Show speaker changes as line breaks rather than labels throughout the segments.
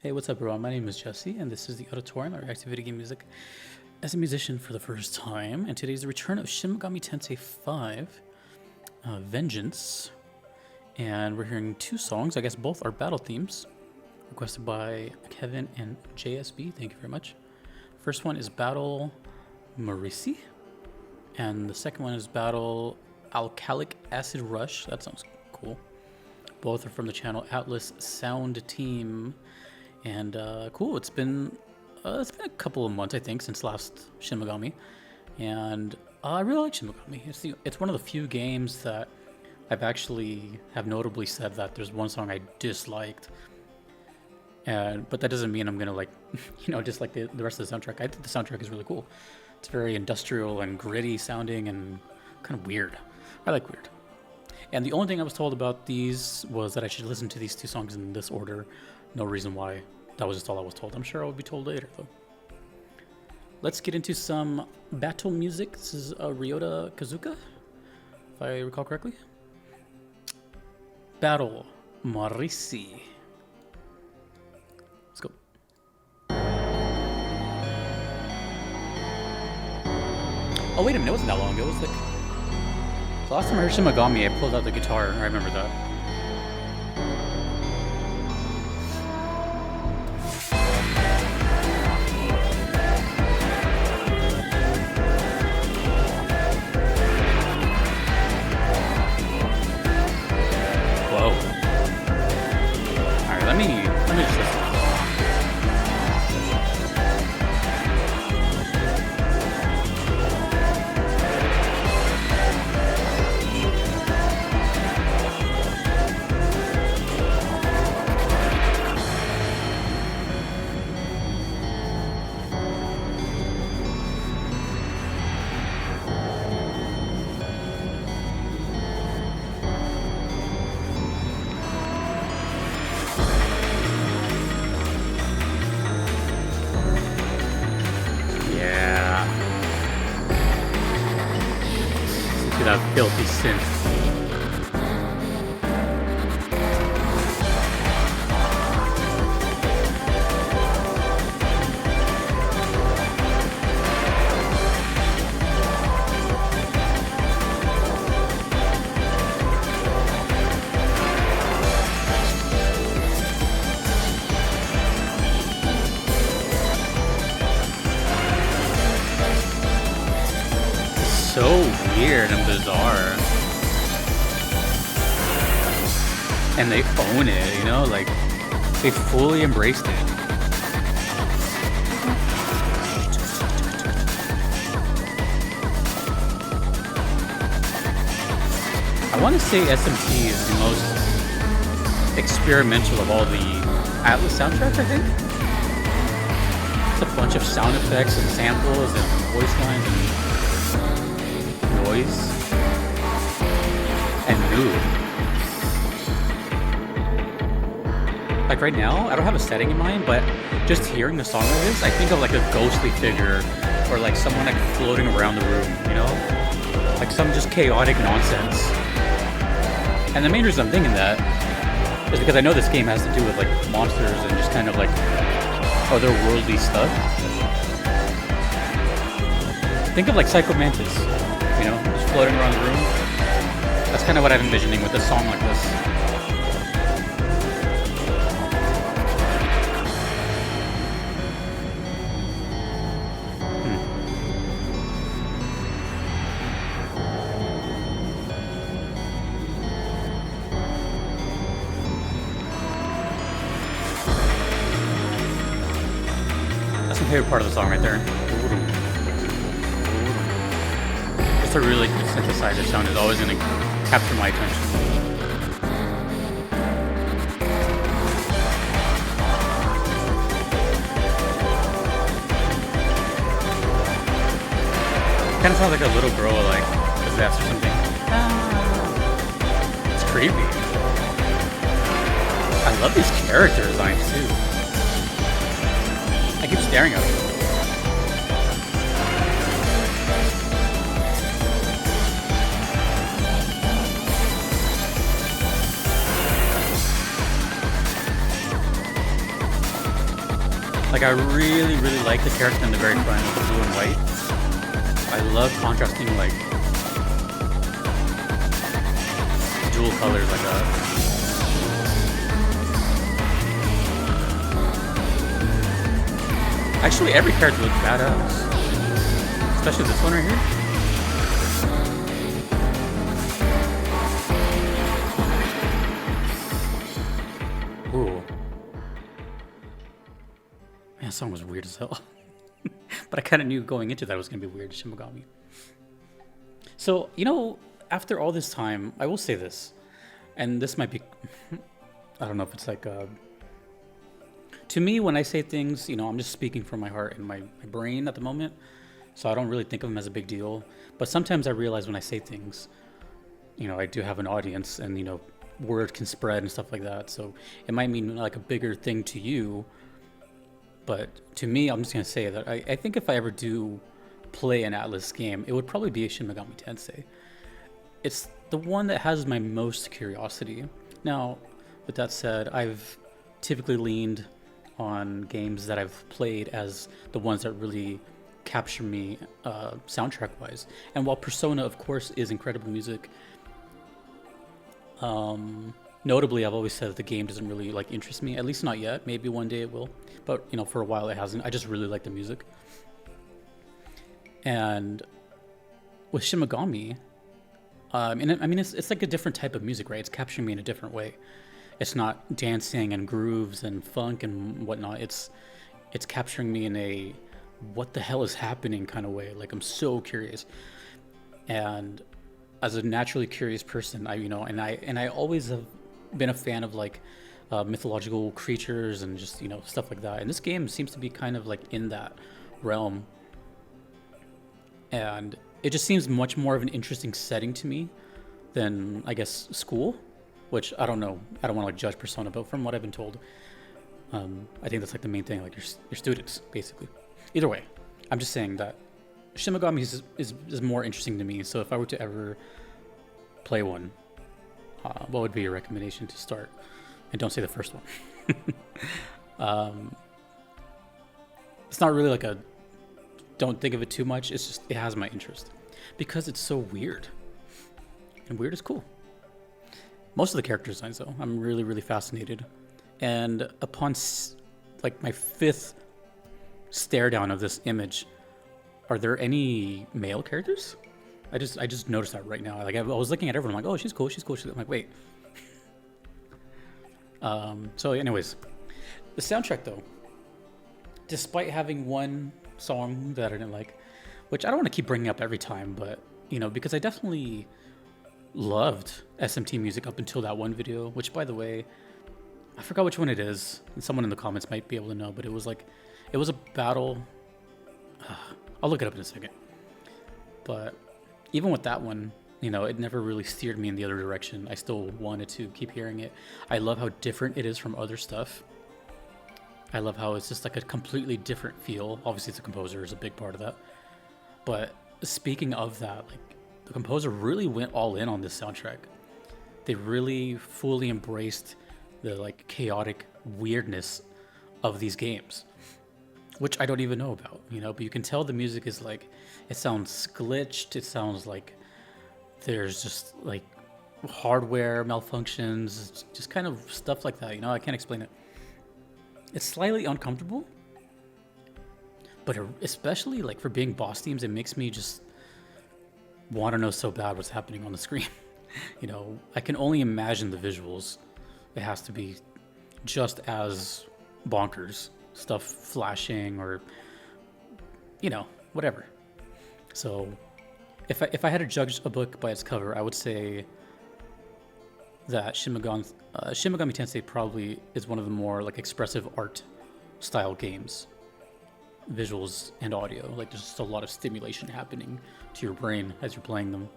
Hey, what's up, everyone? My name is Jesse, and this is the Auditorium. I react to video game music as a musician for the first time. And today is the return of Shin Megami Tensei 5, Vengeance. And we're hearing two songs. I guess both are battle themes, requested by Kevin and JSB. Thank you very much. First one is Battle Marici, and the second one is Battle Alkalic Acid Rush. That sounds cool. Both are from the channel Atlas Sound Team. And cool, it's been a couple of months, I think, since last Shin Megami, and I really like Shin Megami. It's one of the few games that I've actually have notably said that there's one song I disliked, but that doesn't mean I'm gonna dislike the rest of the soundtrack. I think the soundtrack is really cool. It's very industrial and gritty sounding and kind of weird. I like weird. And the only thing I was told about these was that I should listen to these two songs in this order. No reason why. That was just all I was told. I'm sure I will be told later, though. Let's get into some battle music. This is Ryota Kazuka, if I recall correctly. Battle Marici. Let's go. Oh, wait a minute. It wasn't that long ago. It was like... The last time I heard Shin Megami, I pulled out the guitar. I remember that. Let me just listen. That filthy synth. So weird and bizarre, and they own it, you know, like they fully embraced it. I want to say SMT is the most experimental of all the Atlas soundtracks, I think. It's a bunch of sound effects and samples and voice lines and noise and mood. Like right now, I don't have a setting in mind, but just hearing the song like this, I think of like a ghostly figure or like someone like floating around the room, you know? Like some just chaotic nonsense. And the main reason I'm thinking that is because I know this game has to do with like monsters and just kind of like otherworldly stuff. Think of like Psycho Mantis. You know, just floating around the room. That's kind of what I'm envisioning with a song like this. That's my favorite part of the song right there. It's a really good synthesizer sound is always going to capture my attention. Kind of sounds like a little girl like possessed or something. It's creepy. I love these character designs too. I keep staring at them. Like, I really, really like the character in the very front, the blue and white. I love contrasting, like, dual colors like that. Actually, every character looks badass. Especially this one right here. Ooh. Man, that song was weird as hell. But I kind of knew going into that it was going to be weird, Shin Megami. So, you know, after all this time, I will say this. And this might be... I don't know if it's like... to me, when I say things, you know, I'm just speaking from my heart and my brain at the moment. So I don't really think of them as a big deal. But sometimes I realize when I say things, you know, I do have an audience and, you know, word can spread and stuff like that. So it might mean like a bigger thing to you. But to me, I'm just going to say that I think if I ever do play an Atlas game, it would probably be a Shin Megami Tensei. It's the one that has my most curiosity. Now, with that said, I've typically leaned on games that I've played as the ones that really capture me soundtrack-wise. And while Persona, of course, is incredible music, notably, I've always said that the game doesn't really like interest me, at least not yet. Maybe one day it will, but you know, for a while it hasn't. I just really like the music. And with Shin Megami, and I mean, it's like a different type of music, right? It's capturing me in a different way. It's not dancing and grooves and funk and whatnot. It's capturing me in a what the hell is happening kind of way. Like, I'm so curious, and as a naturally curious person, I always have been a fan of like mythological creatures and just, you know, stuff like that. And this game seems to be kind of like in that realm, and it just seems much more of an interesting setting to me than, I guess, school, which I don't know. I don't want to like judge Persona, but from what I've been told, I think that's like the main thing, like your students, basically. Either way, I'm just saying that Shin Megami is more interesting to me. So if I were to ever play one, what would be your recommendation to start? And don't say the first one. It's not really like a don't think of it too much. It's just, it has my interest because it's so weird, and weird is cool. Most of the character designs, though, I'm really, really fascinated. And upon like my 5th stare down of this image, are there any male characters? I just noticed that right now. Like, I was looking at everyone, I'm like, oh, she's cool, she's cool. I'm like, wait. So anyways, the soundtrack though, despite having one song that I didn't like, which I don't want to keep bringing up every time, but you know, because I definitely loved SMT music up until that one video, which, by the way, I forgot which one it is, and someone in the comments might be able to know, but it was a battle. I'll look it up in a second. But even with that one, you know, it never really steered me in the other direction. I still wanted to keep hearing it. I love how different it is from other stuff. I love how it's just like a completely different feel. Obviously, the composer is a big part of that. But speaking of that, like, the composer really went all in on this soundtrack. They really fully embraced the like chaotic weirdness of these games, which I don't even know about, you know, but you can tell the music is like, it sounds glitched. It sounds like there's just like hardware malfunctions, just kind of stuff like that. You know, I can't explain it. It's slightly uncomfortable, but especially like for being boss themes, it makes me just want to know so bad what's happening on the screen. You know, I can only imagine the visuals. It has to be just as bonkers, stuff flashing or, you know, whatever. So if I had to judge a book by its cover, I would say that Shin Megami Tensei probably is one of the more like expressive art style games, visuals and audio. Like, there's just a lot of stimulation happening to your brain as you're playing them.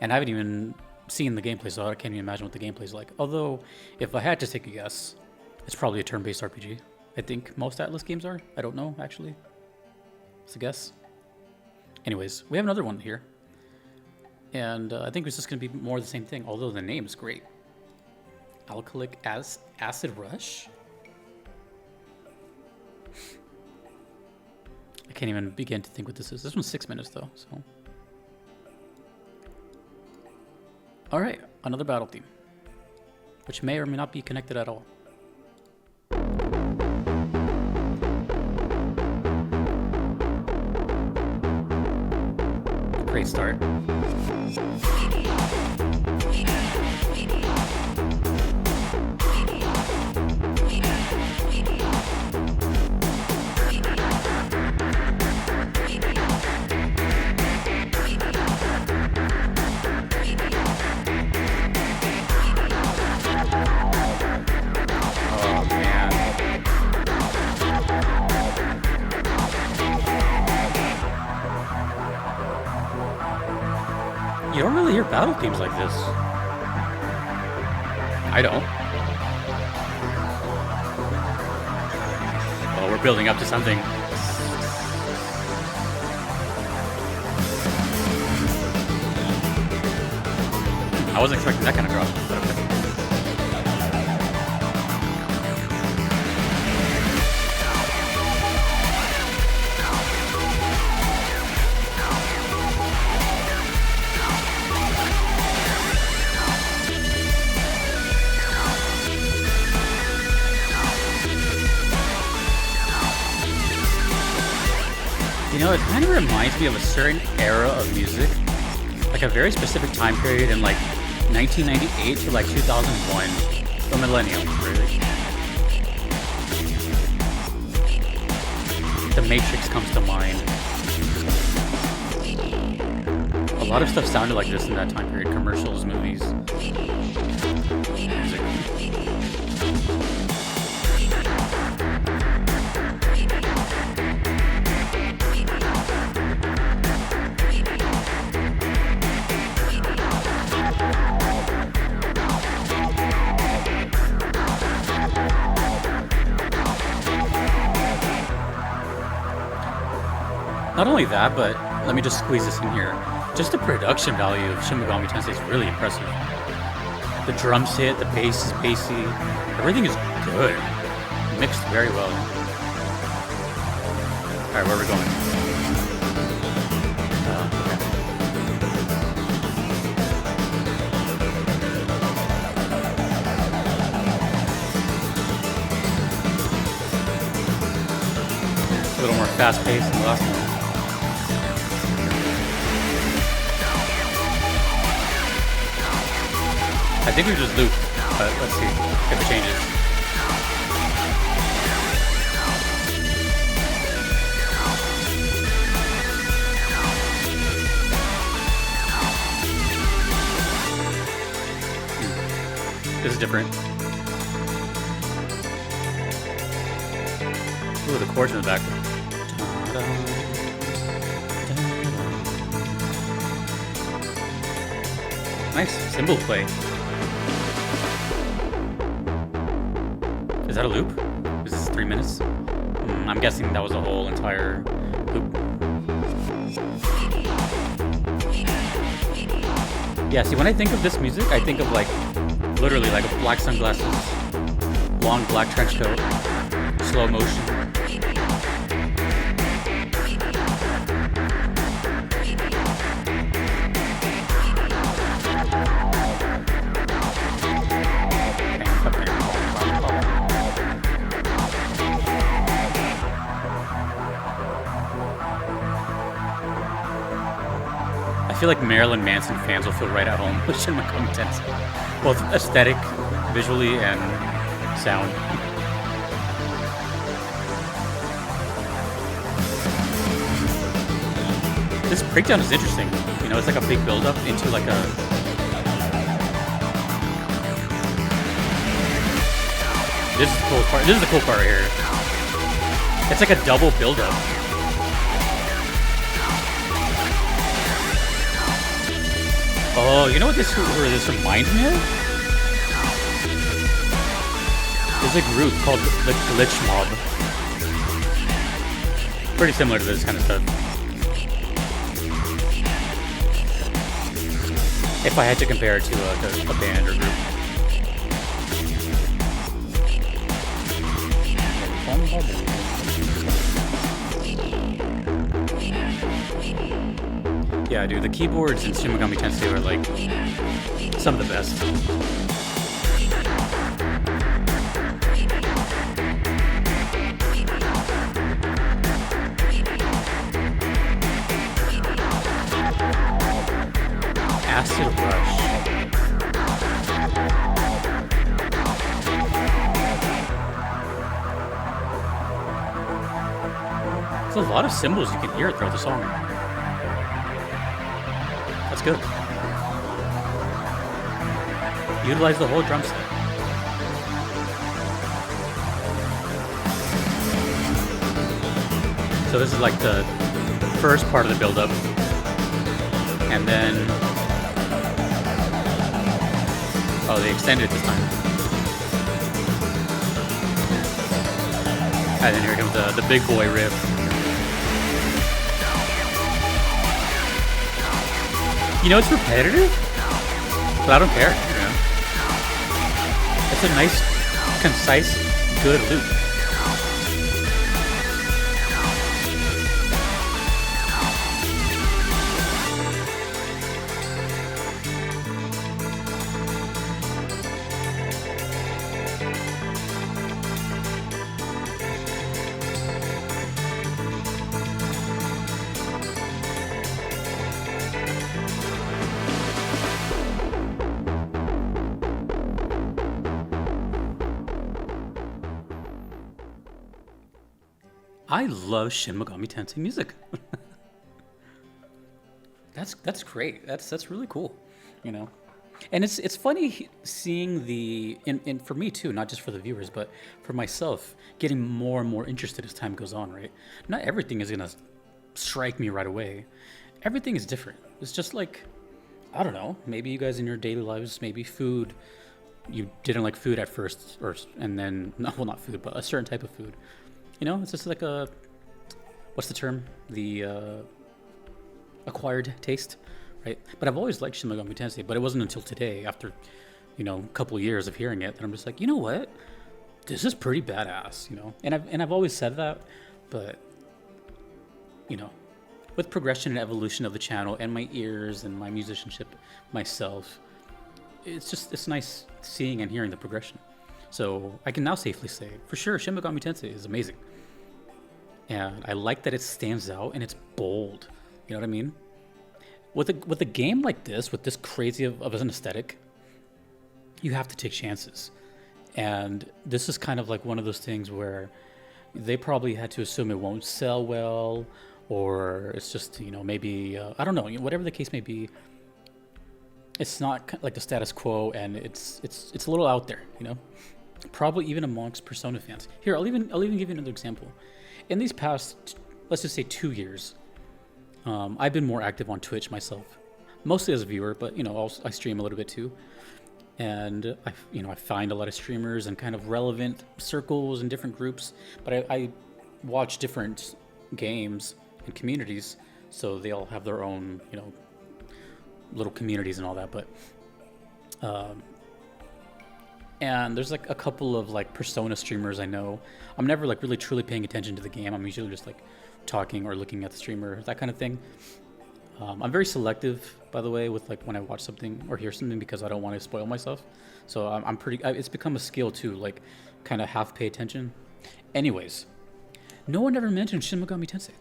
And I haven't even seen the gameplay, so I can't even imagine what the gameplay is like. Although, if I had to take a guess, it's probably a turn-based RPG. I think most Atlas games are. I don't know, actually. It's a guess. Anyways, we have another one here. And I think it's just going to be more of the same thing, although the name is great. Alkalic Acid Rush? I can't even begin to think what this is. This one's 6 minutes though, so. All right, another battle theme, which may or may not be connected at all. Great start. You don't really hear battle themes like this. I don't. Well, we're building up to something. I wasn't expecting that kind of drop, but okay. You know, it kind of reminds me of a certain era of music, like a very specific time period in like 1998 to like 2001, the millennium, really. The Matrix comes to mind. A lot of stuff sounded like this in that time period, commercials, movies, music. Not only that, but let me just squeeze this in here. Just the production value of Shin Megami Tensei is really impressive. The drums hit, the bass is bassy, everything is good. Mixed very well. Alright, where are we going? A little more fast-paced than the last one. I think we just loop, but let's see if it changes. This is different. Ooh, the chords in the back. Nice cymbal play. Is that a loop? Is this 3 minutes? I'm guessing that was a whole entire loop. Yeah, see, when I think of this music, I think of like, literally like black sunglasses, long black trench coat, slow motion. I feel like Marilyn Manson fans will feel right at home with Shin Megami Tensei, both aesthetic, visually, and sound. This breakdown is interesting. You know, it's like a big build-up into like a... This is the cool part. This is the cool part right here. It's like a double build-up. Oh, you know what this reminds me of? There's a group called the Glitch Mob. Pretty similar to this kind of stuff. If I had to compare it to a band or group. Yeah, dude, the keyboards in Shin Megami Tensei are like some of the best. Acid Rush. There's a lot of cymbals you can hear throughout the song. That's good. Utilize the whole drum set. So this is like the first part of the build-up, and then they extended it this time. And then here comes the big boy riff. You know, it's repetitive, but I don't care, you know. It's a nice, concise, good loop. I love Shin Megami Tensei music. That's great. That's really cool, you know. And it's funny seeing and for me too, not just for the viewers, but for myself, getting more and more interested as time goes on, right? Not everything is gonna strike me right away. Everything is different. It's just like, I don't know, maybe you guys in your daily lives, maybe food, you didn't like food at first, and then, not food, but a certain type of food. You know, it's just like what's the term? The acquired taste, right? But I've always liked Shin Megami Tensei, but it wasn't until today, after, you know, a couple of years of hearing it, that I'm just like, you know what? This is pretty badass, you know? And I've always said that, but, you know, with progression and evolution of the channel and my ears and my musicianship myself, it's nice seeing and hearing the progression. So I can now safely say, for sure, Shin Megami Tensei is amazing. And I like that it stands out and it's bold. You know what I mean? With a game like this, with this crazy of an aesthetic, you have to take chances. And this is kind of like one of those things where they probably had to assume it won't sell well, or it's just, you know, maybe, I don't know, whatever the case may be. It's not like the status quo, and it's a little out there, you know? Probably even amongst Persona fans. Here, I'll even give you another example. In these past, let's just say 2 years, I've been more active on Twitch myself, mostly as a viewer, but you know, I stream a little bit too. And I find a lot of streamers and kind of relevant circles and different groups, but I watch different games and communities, so they all have their own, you know, little communities and all that. But and there's like a couple of like Persona streamers I know. I'm never like really truly paying attention to the game. I'm usually just like talking or looking at the streamer, that kind of thing. I'm very selective, by the way, with like when I watch something or hear something, because I don't want to spoil myself. So I'm pretty. It's become a skill too, like kind of half pay attention. Anyways, no one ever mentioned Shin Megami Tensei.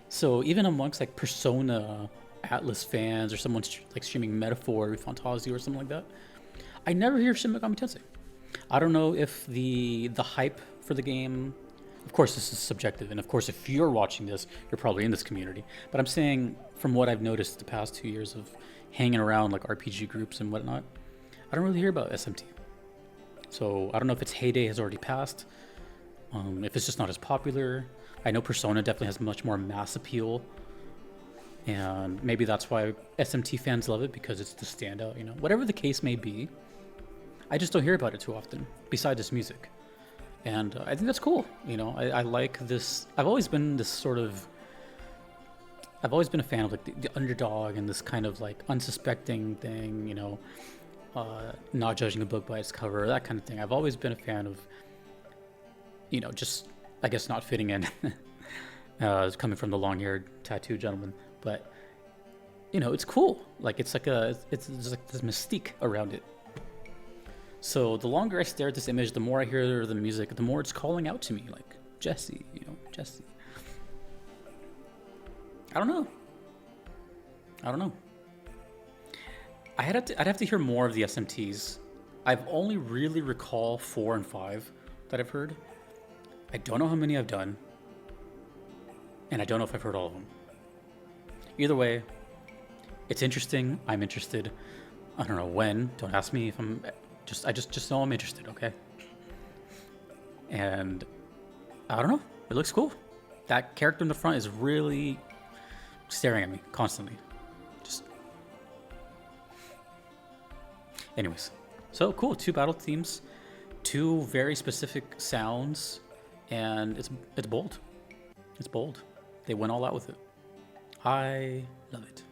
So even amongst like Persona Atlas fans, or someone like streaming Metaphor or Fantasy or something like that, I never hear Shin Megami Tensei. I don't know if the hype for the game, of course this is subjective, and of course if you're watching this, you're probably in this community. But I'm saying, from what I've noticed the past 2 years of hanging around like RPG groups and whatnot, I don't really hear about SMT. So I don't know if its heyday has already passed, if it's just not as popular. I know Persona definitely has much more mass appeal, and maybe that's why SMT fans love it, because it's the standout, you know. Whatever the case may be, I just don't hear about it too often, besides its music. And I think that's cool, you know. I like this. I've always been a fan of like the underdog and this kind of like unsuspecting thing, you know, not judging a book by its cover, that kind of thing. I've always been a fan of, you know, just I guess not fitting in. It's coming from the long-haired tattooed gentleman, but you know, it's cool. Like it's like there's like this mystique around it. So the longer I stare at this image, the more I hear the music, the more it's calling out to me, like Jesse, you know, Jesse. I don't know. I'd have to hear more of the SMTs. I've only really recall 4 and 5 that I've heard. I don't know how many I've done, and I don't know if I've heard all of them. Either way, it's interesting. I'm interested. I don't know when. Don't ask me if I'm. I just know I'm interested. Okay. And I don't know. It looks cool. That character in the front is really staring at me constantly. Just. Anyways, so cool. 2 battle themes, 2 very specific sounds, and it's bold. It's bold. They went all out with it. I love it.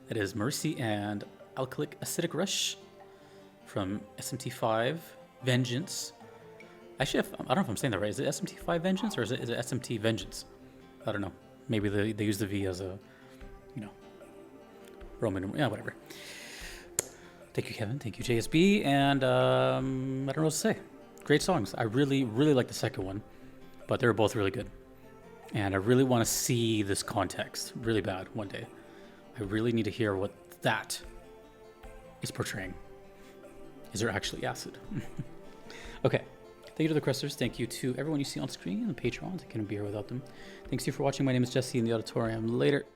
It is Marici and Alkalic Acidic Rush from SMT5 Vengeance. Actually, I don't know if I'm saying that right. Is it SMT5 Vengeance or is it SMT Vengeance? I don't know. Maybe they use the V as a, you know, Roman. Yeah, whatever. Thank you, Kevin. Thank you, JSB. And I don't know what to say. Great songs. I really, really like the second one, but they were both really good. And I really want to see this context really bad one day. I really need to hear what that is portraying. Is there actually acid? Okay. Thank you to the Cresters. Thank you to everyone you see on screen and the Patreons. I couldn't be here without them. Thanks to you for watching. My name is Jesse in the auditorium. Later.